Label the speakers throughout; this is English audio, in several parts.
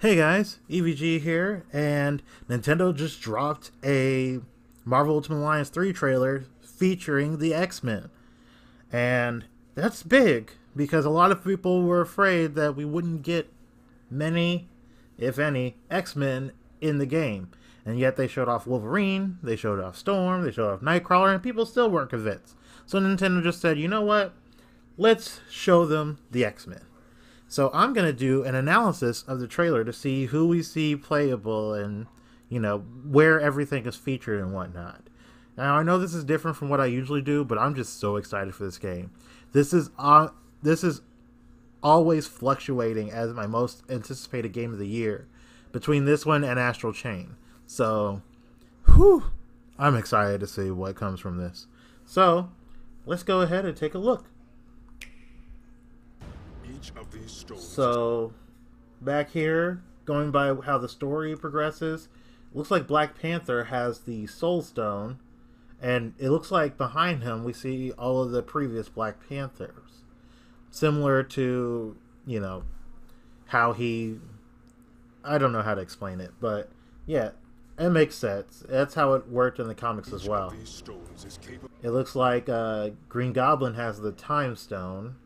Speaker 1: Hey guys, EVG here, and Nintendo just dropped a Marvel Ultimate Alliance 3 trailer featuring the X-Men. And that's big, because a lot of people were afraid that we wouldn't get many, if any, X-Men in the game. And yet they showed off Wolverine, they showed off Storm, they showed off Nightcrawler, and people still weren't convinced. So Nintendo just said, you know what? Let's show them the X-Men. So I'm going to do an analysis of the trailer to see who we see playable and, where everything is featured and whatnot. Now, I know this is different from what I usually do, but I'm just so excited for this game. This is always fluctuating as my most anticipated game of the year between this one and Astral Chain. So, I'm excited to see what comes from this. So, let's go ahead and take a look.
Speaker 2: Of these stones.
Speaker 1: So, back here, going by how the story progresses, looks like Black Panther has the Soul Stone, and it looks like behind him we see all of the previous Black Panthers. Similar to, how he... I don't know how to explain it, but yeah, it makes sense. That's how it worked in the comics as well. It looks like Green Goblin has the Time Stone.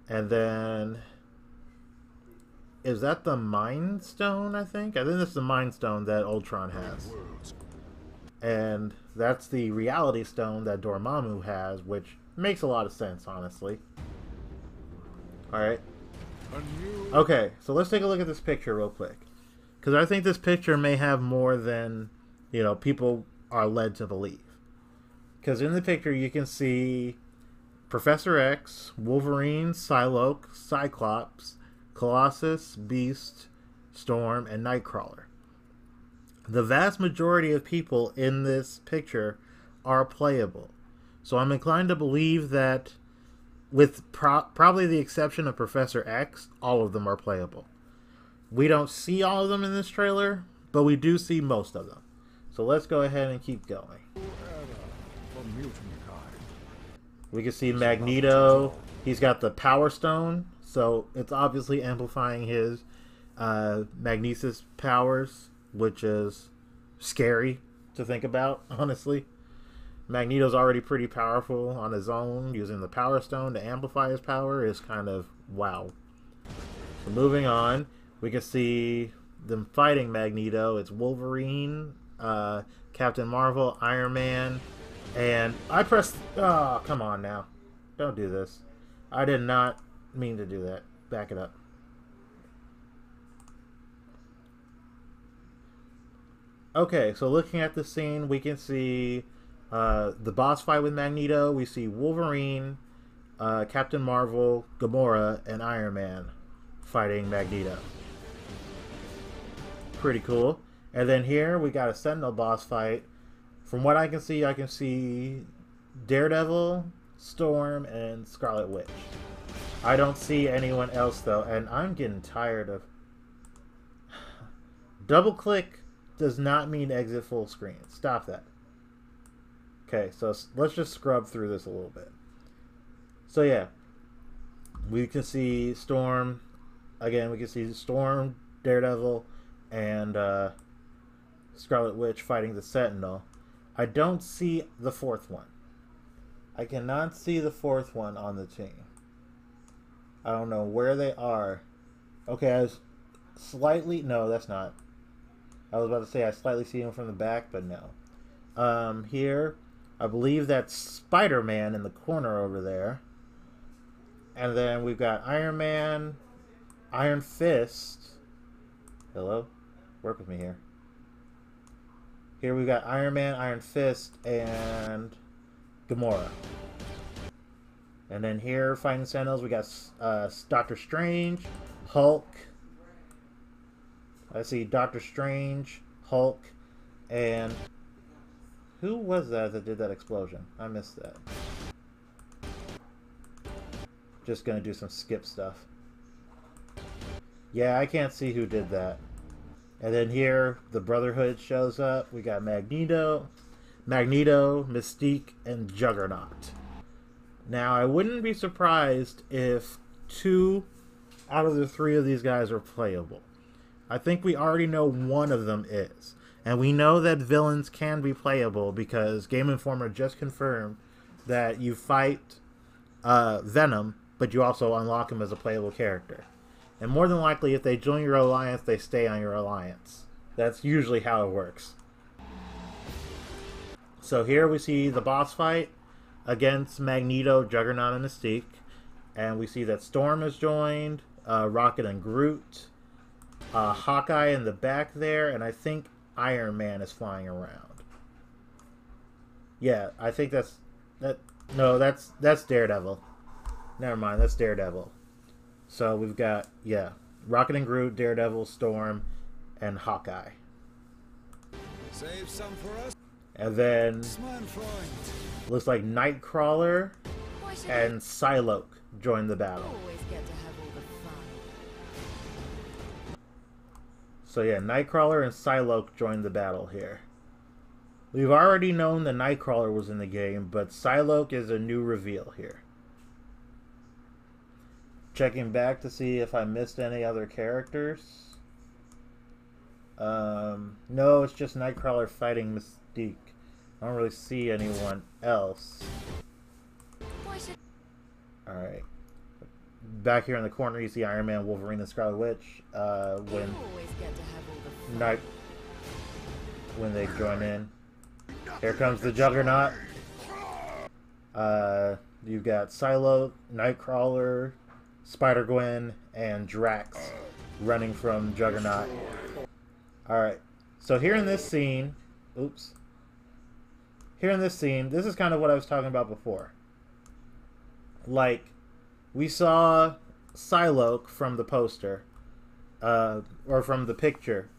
Speaker 1: And then, is that the Mind Stone, I think? I think that's the Mind Stone that Ultron has. And that's the Reality Stone that Dormammu has, which makes a lot of sense, honestly. Alright. Okay, so let's take a look at this picture real quick. Because I think this picture may have more than, people are led to believe. Because in the picture you can see Professor X, Wolverine, Psylocke, Cyclops, Colossus, Beast, Storm, and Nightcrawler. The vast majority of people in this picture are playable. So I'm inclined to believe that, with probably the exception of Professor X, all of them are playable. We don't see all of them in this trailer, but we do see most of them. So let's go ahead and keep going. We can see Magneto. He's got the Power Stone, so it's obviously amplifying his magnesis powers, which is scary to think about, honestly. Magneto's already pretty powerful on his own. Using the Power Stone to amplify his power is kind of wow. So moving on, we can see them fighting Magneto. It's Wolverine, Captain Marvel, Iron Man, and I pressed... Oh, come on now. Don't do this. I did not mean to do that. Back it up. Okay, so looking at the scene, we can see the boss fight with Magneto. We see Wolverine, Captain Marvel, Gamora, and Iron Man fighting Magneto. Pretty cool. And then here, we got a Sentinel boss fight. From what I can see Daredevil, Storm, and Scarlet Witch. I don't see anyone else, though, and I'm getting tired of... Double click does not mean exit full screen. Stop that. Okay, so let's just scrub through this a little bit. So yeah, we can see Storm. Again, we can see Storm, Daredevil, and Scarlet Witch fighting the Sentinel. I don't see the fourth one. I cannot see the fourth one on the team. I don't know where they are. Okay, I was slightly... No, that's not. I was about to say I slightly see him from the back, but no. Here, I believe that's Spider-Man in the corner over there. And then we've got Iron Man, Iron Fist. Hello? Work with me here. Here we've got Iron Man, Iron Fist, and Gamora. And then here, fighting Sentinels, we got Doctor Strange, Hulk. I see Doctor Strange, Hulk, and... Who was that did that explosion? I missed that. Just gonna do some skip stuff. Yeah, I can't see who did that. And then here, the Brotherhood shows up. We got Magneto, Mystique, and Juggernaut. Now, I wouldn't be surprised if two out of the three of these guys are playable. I think we already know one of them is. And we know that villains can be playable because Game Informer just confirmed that you fight Venom, but you also unlock him as a playable character. And more than likely, if they join your alliance, they stay on your alliance. That's usually how it works. So here we see the boss fight against Magneto, Juggernaut, and Mystique. And we see that Storm has joined, Rocket and Groot, Hawkeye in the back there, and I think Iron Man is flying around. Yeah, I think that's Daredevil. Never mind, that's Daredevil. So we've got, yeah, Rocket and Groot, Daredevil, Storm, and Hawkeye.
Speaker 2: Save some for us.
Speaker 1: And then looks like Nightcrawler and Psylocke join the battle. So yeah, Nightcrawler and Psylocke joined the battle here. We've already known that Nightcrawler was in the game, but Psylocke is a new reveal here. Checking back to see if I missed any other characters. No, it's just Nightcrawler fighting Mystique. I don't really see anyone else. Alright. Back here in the corner, you see Iron Man, Wolverine, and Scarlet Witch. When they join in. Here comes the Juggernaut. You've got Psylocke, Nightcrawler, Spider-Gwen, and Drax running from Juggernaut. Alright, so here in this scene, this is kind of what I was talking about before. Like, we saw Psylocke from the poster, or from the picture,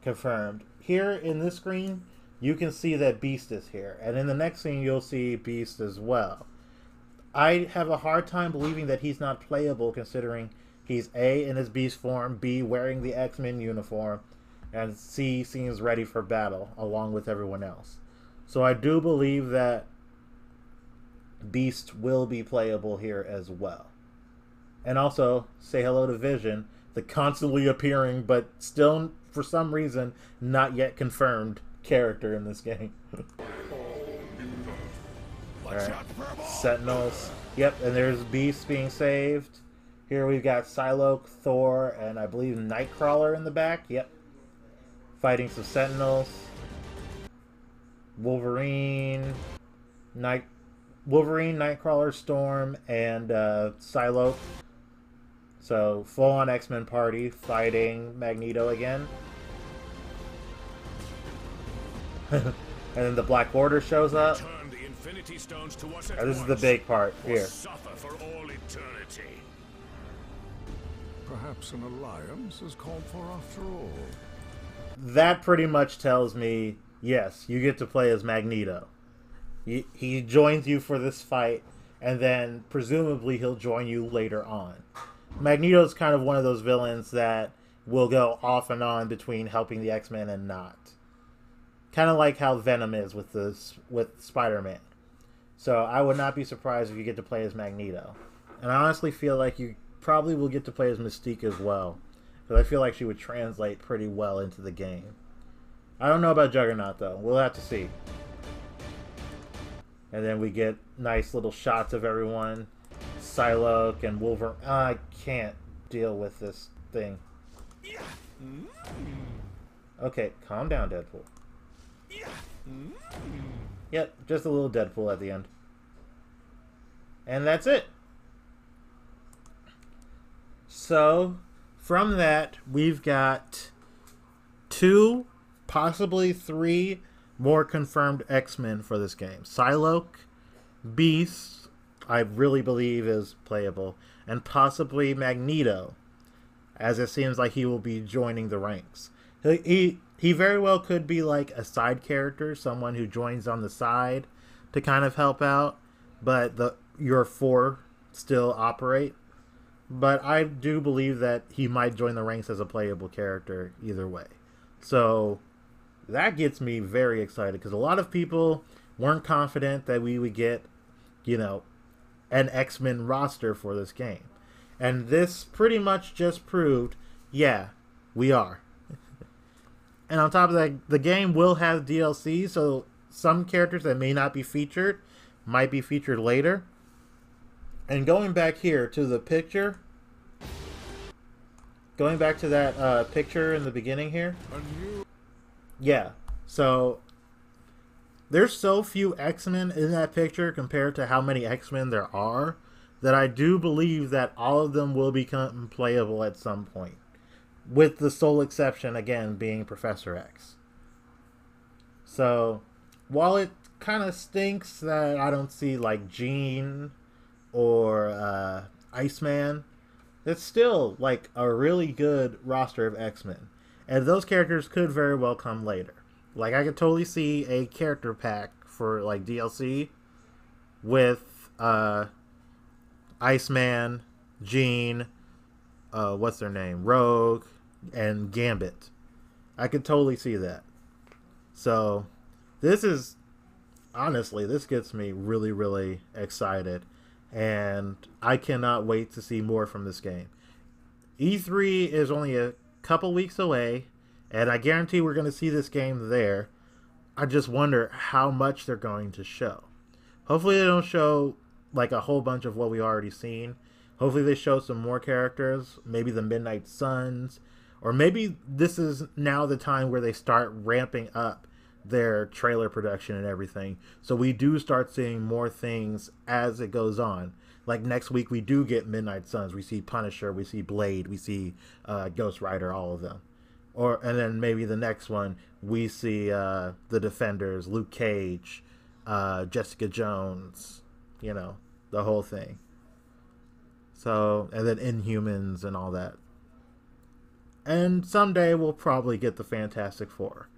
Speaker 1: confirmed. Here in this screen, you can see that Beast is here, and in the next scene, you'll see Beast as well. I have a hard time believing that he's not playable, considering he's A, in his Beast form, B, wearing the X-Men uniform, and C, seems ready for battle, along with everyone else. So I do believe that Beast will be playable here as well. And also, say hello to Vision, the constantly appearing, but still, for some reason, not yet confirmed character in this game. Alright, Sentinels. Yep, and there's Beast being saved. Here we've got Psylocke, Thor, and I believe Nightcrawler in the back. Yep. Fighting some Sentinels. Wolverine, Nightcrawler, Storm, and Psylocke. So, full-on X-Men party fighting Magneto again. And then the Black Order shows up. This is the big part here.
Speaker 2: Perhaps an alliance is called for after all.
Speaker 1: That pretty much tells me, yes, you get to play as Magneto. He joins you for this fight, and then presumably he'll join you later on. Magneto's kind of one of those villains that will go off and on between helping the X-Men and not. Kind of like how Venom is with Spider-Man. So I would not be surprised if you get to play as Magneto. And I honestly feel like you probably will get to play as Mystique as well, because I feel like she would translate pretty well into the game. I don't know about Juggernaut, though. We'll have to see. And then we get nice little shots of everyone. Psylocke and Wolverine. I can't deal with this thing. Okay, calm down, Deadpool. Yep, just a little Deadpool at the end. And that's it. So, from that, we've got 2, possibly 3 more confirmed X-Men for this game. Psylocke, Beast, I really believe is playable, and possibly Magneto, as it seems like he will be joining the ranks. He very well could be like a side character, someone who joins on the side to kind of help out, but your 4 still operate. But I do believe that he might join the ranks as a playable character either way. So that gets me very excited, because a lot of people weren't confident that we would get, an X-Men roster for this game. And this pretty much just proved, yeah, we are. And on top of that, the game will have DLC, so some characters that may not be featured might be featured later. And going back here to the picture, going back to that picture in the beginning here, yeah, so there's so few X-Men in that picture compared to how many X-Men there are, that I do believe that all of them will become playable at some point. With the sole exception, again, being Professor X. So, while it kind of stinks that I don't see, like, Jean or Iceman, it's still, like, a really good roster of X-Men. And those characters could very well come later. Like, I could totally see a character pack for, like, DLC with Iceman, Jean, what's their name? Rogue, and Gambit. I could totally see that. So, this is, honestly, this gets me really, really excited. And I cannot wait to see more from this game. E3 is only a couple weeks away, and I guarantee we're going to see this game there. I just wonder how much they're going to show. Hopefully they don't show like a whole bunch of what we already seen. Hopefully they show some more characters, maybe the Midnight Suns, or maybe this is now the time where they start ramping up their trailer production and everything. So we do start seeing more things as it goes on. Like next week we do get Midnight Suns, we see Punisher, we see Blade, we see Ghost Rider, all of them. And then maybe the next one we see the Defenders, Luke Cage, Jessica Jones, you know, the whole thing. So, and then Inhumans and all that. And someday we'll probably get the Fantastic Four.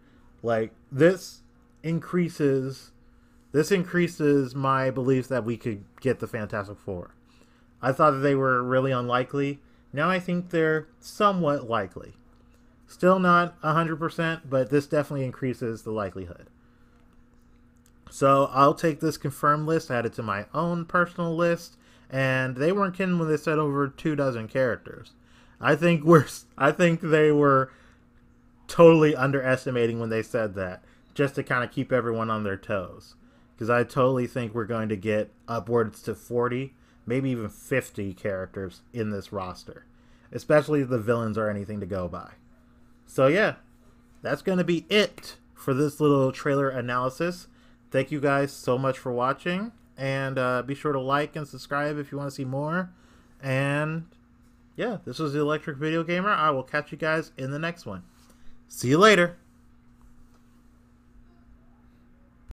Speaker 1: Like, this increases my belief that we could get the Fantastic Four. I thought that they were really unlikely. Now I think they're somewhat likely. Still not 100%, but this definitely increases the likelihood. So I'll take this confirmed list, add it to my own personal list, and they weren't kidding when they said over 24 characters. I think they were totally underestimating when they said that, just to kind of keep everyone on their toes. Because I totally think we're going to get upwards to 40, maybe even 50 characters in this roster. Especially if the villains are anything to go by. So yeah, that's going to be it for this little trailer analysis. Thank you guys so much for watching. And be sure to like and subscribe if you want to see more. And yeah, this was the Electric Video Gamer. I will catch you guys in the next one. See you later.